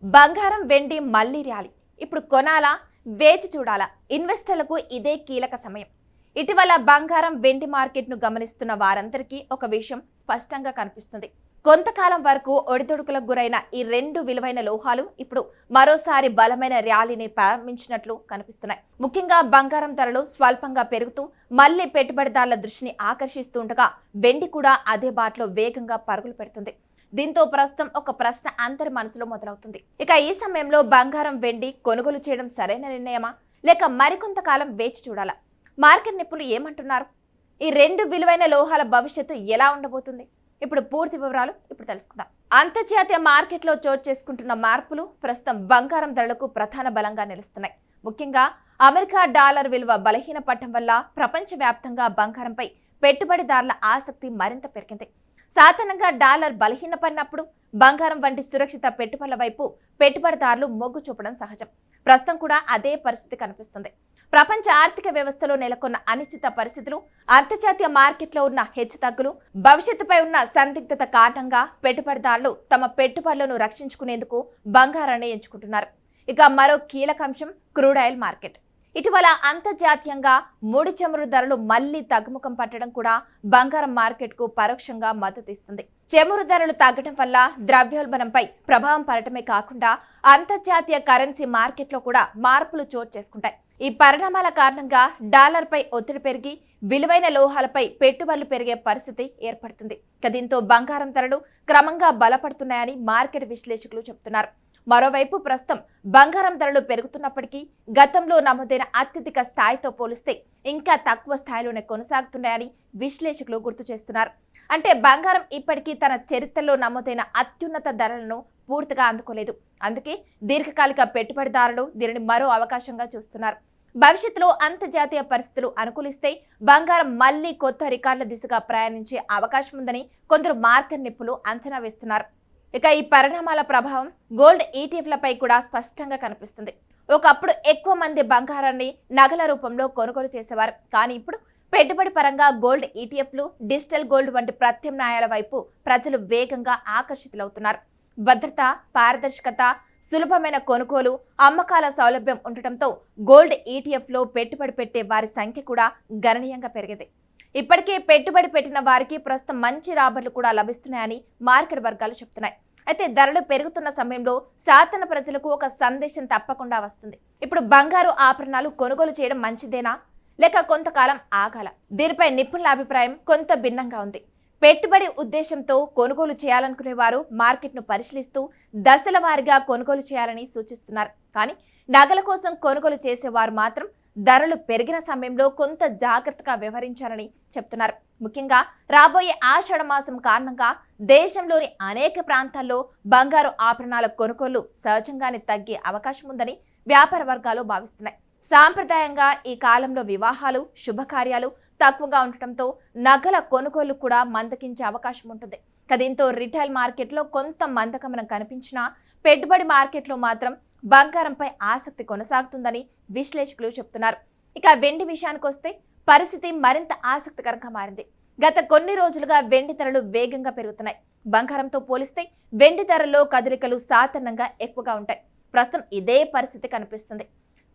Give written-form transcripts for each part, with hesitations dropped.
బంగారం వెండి మళ్ళీ ర్యాలీ. ఇప్పుడు కొనాలా, వేచి చూడాలా? ఇన్వెస్టర్లకు ఇదే కీలక సమయం. ఇటీవల బంగారం వెండి మార్కెట్ను గమనిస్తున్న వారందరికీ ఒక విషయం స్పష్టంగా కనిపిస్తుంది. కొంతకాలం వరకు ఒడిదుడుకులకు గురైన ఈ రెండు విలువైన లోహాలు ఇప్పుడు మరోసారి బలమైన ర్యాలీని ప్రారంభించినట్లు కనిపిస్తున్నాయి. ముఖ్యంగా బంగారం ధరలు స్వల్పంగా పెరుగుతూ మళ్లీ పెట్టుబడిదారుల దృష్టిని ఆకర్షిస్తుండగా వెండి కూడా అదే బాటలో వేగంగా పరుగులు పెడుతుంది. దీంతో ప్రస్తుతం ఒక ప్రశ్న అందరి మనసులో మొదలవుతుంది. ఇక ఈ సమయంలో బంగారం వెండి కొనుగోలు చేయడం సరైన నిర్ణయమా, లేక మరికొంతకాలం వేచి చూడాలా? మార్కెట్ నిపుణులు ఏమంటున్నారు? ఈ రెండు విలువైన లోహాల భవిష్యత్తు ఎలా ఉండబోతుంది? ఇప్పుడు పూర్తి వివరాలు తెలుసుకుందాం. అంతర్జాతీయ మార్కెట్లో చోటు చేసుకుంటున్న మార్పులు ప్రస్తుతం బంగారం ధరలకు ప్రధాన బలంగా నిలుస్తున్నాయి. ముఖ్యంగా అమెరికా డాలర్ విలువ బలహీనపడటం వల్ల ప్రపంచవ్యాప్తంగా బంగారంపై పెట్టుబడిదారుల ఆసక్తి మరింత పెరిగింది. సాధారణంగా డాలర్ బలహీనపడినప్పుడు బంగారం వంటి సురక్షిత పెట్టుబడుల వైపు పెట్టుబడిదారులు మొగ్గు చూపడం సహజం. ప్రస్తుతం కూడా అదే పరిస్థితి కనిపిస్తుంది. ప్రపంచ ఆర్థిక వ్యవస్థలో నెలకొన్న అనిశ్చిత పరిస్థితులు, అంతర్జాతీయ మార్కెట్లో ఉన్న హెచ్చుతగ్గులు, భవిష్యత్తుపై ఉన్న సందిగ్ధత కారణంగా పెట్టుబడిదారులు తమ పెట్టుబడులను రక్షించుకునేందుకు బంగారాన్ని ఎంచుకుంటున్నారు. ఇక మరో కీలక అంశం క్రూడ్ ఆయిల్ మార్కెట్. ఇటీవల అంతర్జాతీయంగా ముడి చమురు ధరలు మళ్లీ తగ్గుముఖం పట్టడం కూడా బంగారం మార్కెట్కు పరోక్షంగా మద్దతు ఇస్తుంది. చమురు ధరలు తగ్గడం వల్ల ద్రవ్యోల్బణంపై ప్రభావం పడటమే కాకుండా అంతర్జాతీయ కరెన్సీ మార్కెట్లో కూడా మార్పులు చోటు చేసుకుంటాయి. ఈ పరిణామాల కారణంగా డాలర్పై ఒత్తిడి పెరిగి విలువైన లోహాలపై పెట్టుబడులు పెరిగే పరిస్థితి ఏర్పడుతుంది. దీంతో బంగారం ధరలు క్రమంగా బలపడుతున్నాయని మార్కెట్ విశ్లేషకులు చెబుతున్నారు. మరోవైపు ప్రస్తుతం బంగారం ధరలు పెరుగుతున్నప్పటికీ గతంలో నమోదైన అత్యధిక స్థాయితో పోలిస్తే ఇంకా తక్కువ స్థాయిలోనే కొనసాగుతున్నాయని విశ్లేషకులు గుర్తు చేస్తున్నారు. అంటే బంగారం ఇప్పటికీ తన చరిత్రలో నమోదైన అత్యున్నత ధరలను పూర్తిగా అందుకోలేదు. అందుకే దీర్ఘకాలిక పెట్టుబడిదారులు దీనిని మరో అవకాశంగా చూస్తున్నారు. భవిష్యత్తులో అంతర్జాతీయ పరిస్థితులు అనుకూలిస్తే బంగారం మళ్లీ కొత్త రికార్డుల దిశగా ప్రయాణించే అవకాశం ఉందని కొందరు మార్కెట్ నిపుణులు అంచనా వేస్తున్నారు. ఇక ఈ పరిణామాల ప్రభావం గోల్డ్ ఈటీఎఫ్లపై కూడా స్పష్టంగా కనిపిస్తుంది. ఒకప్పుడు ఎక్కువ మంది బంగారాన్ని నగల రూపంలో కొనుగోలు చేసేవారు. కానీ ఇప్పుడు పెట్టుబడి పరంగా గోల్డ్ ఈటీఎఫ్లు, డిజిటల్ గోల్డ్ వంటి ప్రత్యామ్నాయాల వైపు ప్రజలు వేగంగా ఆకర్షితులవుతున్నారు. భద్రత, పారదర్శకత, సులభమైన కొనుగోలు, అమ్మకాల సౌలభ్యం ఉండటంతో గోల్డ్ ఈటీఎఫ్లో పెట్టుబడి పెట్టే వారి సంఖ్య కూడా గణనీయంగా పెరిగింది. ఇప్పటికే పెట్టుబడి పెట్టిన వారికి ప్రస్తుతం మంచి రాబడులు కూడా లభిస్తున్నాయని మార్కెట్ వర్గాలు చెబుతున్నాయి. అయితే ధరలు పెరుగుతున్న సమయంలో సాధారణ ప్రజలకు ఒక సందేశం తప్పకుండా వస్తుంది. ఇప్పుడు బంగారు ఆభరణాలు కొనుగోలు చేయడం మంచిదేనా, లేక కొంతకాలం ఆగాల? దీనిపై నిపుణుల అభిప్రాయం కొంత భిన్నంగా ఉంది. పెట్టుబడి ఉద్దేశంతో కొనుగోలు చేయాలనుకునే వారు మార్కెట్ను పరిశీలిస్తూ దశల వారీగా కొనుగోలు చేయాలని సూచిస్తున్నారు. కానీ నగల కోసం కొనుగోలు చేసేవారు మాత్రం ధరలు పెరిగిన సమయంలో కొంత జాగ్రత్తగా వ్యవహరించాలని చెప్తున్నారు. ముఖ్యంగా రాబోయే ఆషాఢ మాసం కారణంగా దేశంలోని అనేక ప్రాంతాల్లో బంగారు ఆభరణాల కొనుగోళ్లు సహజంగానే తగ్గే అవకాశం ఉందని వ్యాపార వర్గాలు భావిస్తున్నాయి. సాంప్రదాయంగా ఈ కాలంలో వివాహాలు, శుభకార్యాలు తక్కువగా ఉండటంతో నగల కొనుగోలు కూడా మందకించే అవకాశం ఉంటుంది. దీంతో రిటైల్ మార్కెట్లో కొంత మందగమనం కనిపించినా పెట్టుబడి మార్కెట్లో మాత్రం బంగారంపై ఆసక్తి కొనసాగుతుందని విశ్లేషకులు చెబుతున్నారు. ఇక వెండి విషయానికి వస్తే పరిస్థితి మరింత ఆసక్తికరంగా మారింది. గత కొన్ని రోజులుగా వెండి ధరలు వేగంగా పెరుగుతున్నాయి. బంగారంతో పోలిస్తే వెండి ధరల్లో కదలికలు సాధారణంగా ఎక్కువగా ఉంటాయి. ప్రస్తుతం ఇదే పరిస్థితి కనిపిస్తుంది.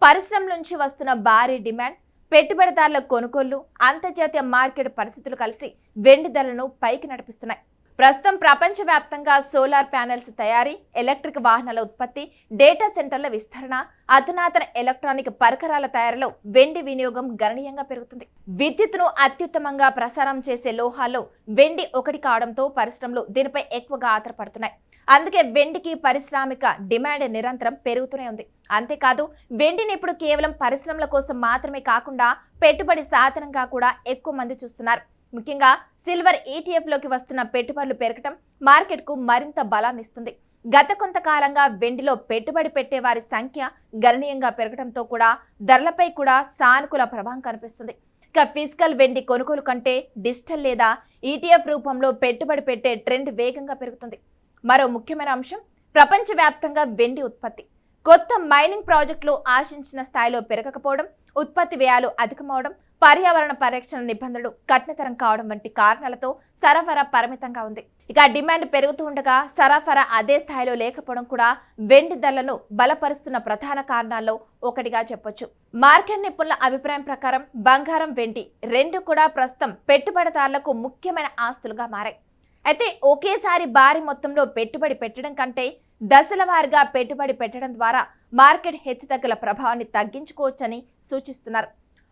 పరిశ్రమల నుంచి వస్తున్న భారీ డిమాండ్, పెట్టుబడిదారుల కొనుగోళ్లు, అంతర్జాతీయ మార్కెట్ పరిస్థితులు కలిసి వెండి ధరలను పైకి నడిపిస్తున్నాయి. ప్రస్తుతం ప్రపంచవ్యాప్తంగా సోలార్ ప్యానెల్స్ తయారీ, ఎలక్ట్రిక్ వాహనాల ఉత్పత్తి, డేటా సెంటర్ల విస్తరణ, అధునాతన ఎలక్ట్రానిక్ పరికరాల తయారీలో వెండి వినియోగం గణనీయంగా పెరుగుతుంది. విద్యుత్తును అత్యుత్తమంగా ప్రసారం చేసే లోహాల్లో వెండి ఒకటి కావడంతో పరిశ్రమలు దీనిపై ఎక్కువగా ఆధారపడుతున్నాయి. అందుకే వెండికి పారిశ్రామిక డిమాండ్ నిరంతరం పెరుగుతూనే ఉంది. అంతేకాదు వెండిని ఇప్పుడు కేవలం పరిశ్రమల కోసం మాత్రమే కాకుండా పెట్టుబడి సాధనంగా కూడా ఎక్కువ మంది చూస్తున్నారు. ముఖ్యంగా సిల్వర్ ఈటీఎఫ్లోకి వస్తున్న పెట్టుబడులు పెరగటం మార్కెట్కు మరింత బలాన్ని ఇస్తుంది. గత కొంతకాలంగా వెండిలో పెట్టుబడి పెట్టే వారి సంఖ్య గణనీయంగా పెరగడంతో కూడా ధరలపై కూడా సానుకూల ప్రభావం కనిపిస్తుంది. ఇక ఫిజికల్ వెండి కొనుగోలు కంటే డిజిటల్ లేదా ఈటీఎఫ్ రూపంలో పెట్టుబడి పెట్టే ట్రెండ్ వేగంగా పెరుగుతుంది. మరో ముఖ్యమైన అంశం ప్రపంచవ్యాప్తంగా వెండి ఉత్పత్తి. కొత్త మైనింగ్ ప్రాజెక్టులు ఆశించిన స్థాయిలో పెరగకపోవడం, ఉత్పత్తి వ్యయాలు అధికమవడం, పర్యావరణ పరిరక్షణ నిబంధనలు కఠినతరం కావడం వంటి కారణాలతో సరఫరా పరిమితంగా ఉంది. ఇక డిమాండ్ పెరుగుతూ ఉండగా సరఫరా అదే స్థాయిలో లేకపోవడం కూడా వెండి ధరలను బలపరుస్తున్న ప్రధాన కారణాల్లో ఒకటిగా చెప్పొచ్చు. మార్కెట్ నిపుణుల అభిప్రాయం ప్రకారం బంగారం, వెండి రెండు కూడా ప్రస్తుతం పెట్టుబడిదారులకు ముఖ్యమైన ఆస్తులుగా మారాయి. అయితే ఒకేసారి భారీ మొత్తంలో పెట్టుబడి పెట్టడం కంటే దశల వారీగా పెట్టుబడి పెట్టడం ద్వారా మార్కెట్ హెచ్చుతగ్గుల ప్రభావాన్ని తగ్గించుకోవచ్చని సూచిస్తున్నారు.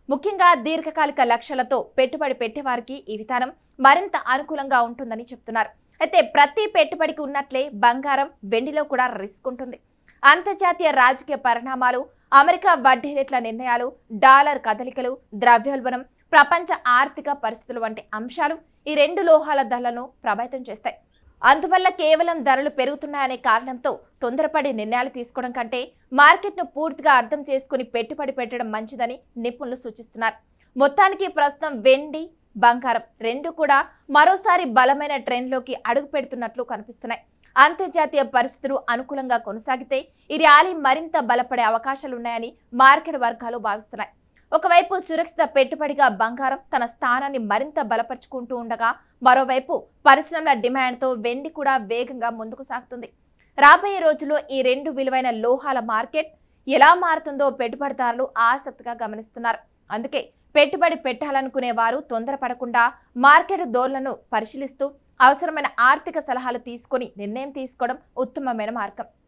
ముఖ్యంగా దీర్ఘకాలిక లక్ష్యాలతో పెట్టుబడి పెట్టేవారికి ఈ విధానం మరింత అనుకూలంగా ఉంటుందని చెప్తున్నారు. అయితే ప్రతి పెట్టుబడికి ఉన్నట్లే బంగారం, వెండిలో కూడా రిస్క్ ఉంటుంది. అంతర్జాతీయ రాజకీయ పరిణామాలు, అమెరికా వడ్డీ రేట్ల నిర్ణయాలు, డాలర్ కదలికలు, ద్రవ్యోల్బణం, ప్రపంచ ఆర్థిక పరిస్థితులు వంటి అంశాలు ఈ రెండు లోహాల ధరలను ప్రభావితం చేస్తాయి. అందువల్ల కేవలం ధరలు పెరుగుతున్నాయనే కారణంతో తొందరపడి నిర్ణయాలు తీసుకోవడం కంటే మార్కెట్ను పూర్తిగా అర్థం చేసుకుని పెట్టుబడి పెట్టడం మంచిదని నిపుణులు సూచిస్తున్నారు. మొత్తానికి ప్రస్తుతం వెండి, బంగారం రెండు కూడా మరోసారి బలమైన ట్రెండ్లోకి అడుగు పెడుతున్నట్లు కనిపిస్తున్నాయి. అంతర్జాతీయ పరిస్థితులు అనుకూలంగా కొనసాగితే ఈ ర్యాలీ మరింత బలపడే అవకాశాలున్నాయని మార్కెట్ వర్గాలు భావిస్తున్నాయి. ఒకవైపు సురక్షిత పెట్టుబడిగా బంగారం తన స్థానాన్ని మరింత బలపరుచుకుంటూ ఉండగా, మరోవైపు పరిశ్రమల డిమాండ్తో వెండి కూడా వేగంగా ముందుకు సాగుతుంది. రాబోయే రోజుల్లో ఈ రెండు విలువైన లోహాల మార్కెట్ ఎలా మారుతుందో పెట్టుబడిదారులు ఆసక్తిగా గమనిస్తున్నారు. అందుకే పెట్టుబడి పెట్టాలనుకునే వారు తొందరపడకుండా మార్కెట్ ధోరణులను పరిశీలిస్తూ అవసరమైన ఆర్థిక సలహాలు తీసుకొని నిర్ణయం తీసుకోవడం ఉత్తమమైన మార్గం.